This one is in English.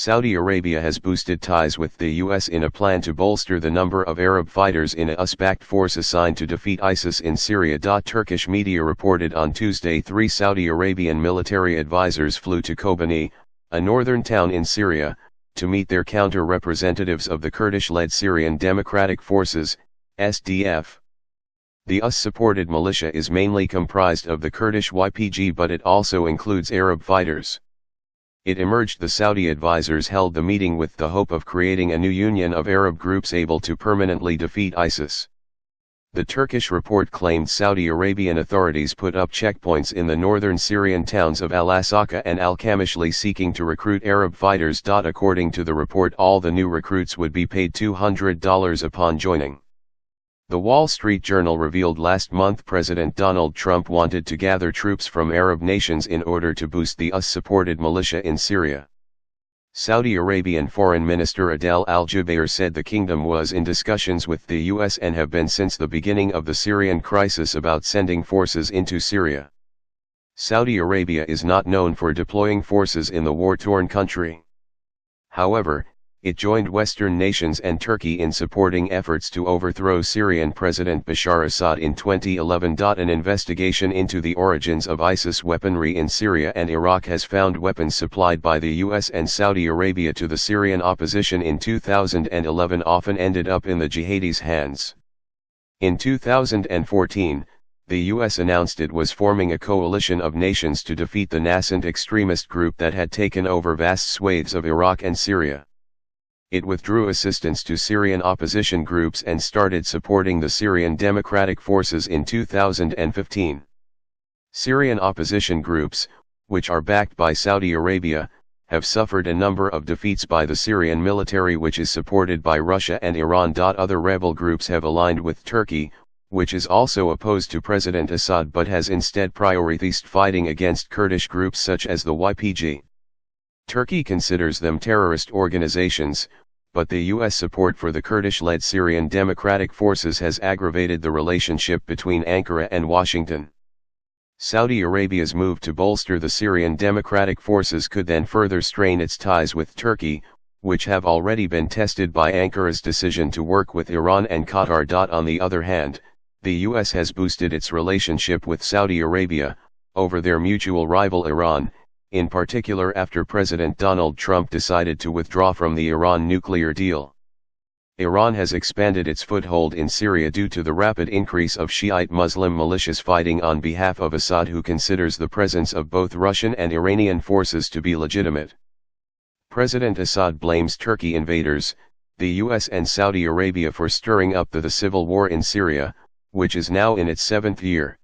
Saudi Arabia has boosted ties with the US in a plan to bolster the number of Arab fighters in a US-backed force assigned to defeat ISIS in Syria. Turkish media reported on Tuesday 3 Saudi Arabian military advisors flew to Kobani, a northern town in Syria, to meet their counter-representatives of the Kurdish-led Syrian Democratic Forces, SDF. The US-supported militia is mainly comprised of the Kurdish YPG, but it also includes Arab fighters. It emerged the Saudi advisors held the meeting with the hope of creating a new union of Arab groups able to permanently defeat ISIS. The Turkish report claimed Saudi Arabian authorities put up checkpoints in the northern Syrian towns of Al-Asakah and Al-Qamishli seeking to recruit Arab fighters. According to the report, all the new recruits would be paid $200 upon joining. The Wall Street Journal revealed last month President Donald Trump wanted to gather troops from Arab nations in order to boost the US-supported militia in Syria. Saudi Arabian Foreign Minister Adel Al-Jubair said the kingdom was in discussions with the US and have been since the beginning of the Syrian crisis about sending forces into Syria. Saudi Arabia is not known for deploying forces in the war-torn country. However, it joined Western nations and Turkey in supporting efforts to overthrow Syrian President Bashar Assad in 2011. An investigation into the origins of ISIS weaponry in Syria and Iraq has found weapons supplied by the US and Saudi Arabia to the Syrian opposition in 2011 often ended up in the jihadis' hands. In 2014, the US announced it was forming a coalition of nations to defeat the nascent extremist group that had taken over vast swathes of Iraq and Syria. It withdrew assistance to Syrian opposition groups and started supporting the Syrian Democratic Forces in 2015. Syrian opposition groups, which are backed by Saudi Arabia, have suffered a number of defeats by the Syrian military, which is supported by Russia and Iran. Other rebel groups have aligned with Turkey, which is also opposed to President Assad but has instead prioritized fighting against Kurdish groups such as the YPG. Turkey considers them terrorist organizations, but the US support for the Kurdish-led Syrian Democratic Forces has aggravated the relationship between Ankara and Washington. Saudi Arabia's move to bolster the Syrian Democratic Forces could then further strain its ties with Turkey, which have already been tested by Ankara's decision to work with Iran and Qatar. On the other hand, the US has boosted its relationship with Saudi Arabia, over their mutual rival Iran, in particular after President Donald Trump decided to withdraw from the Iran nuclear deal. Iran has expanded its foothold in Syria due to the rapid increase of Shiite Muslim militias fighting on behalf of Assad, who considers the presence of both Russian and Iranian forces to be legitimate. President Assad blames Turkey invaders, the US and Saudi Arabia for stirring up the civil war in Syria, which is now in its 7th year.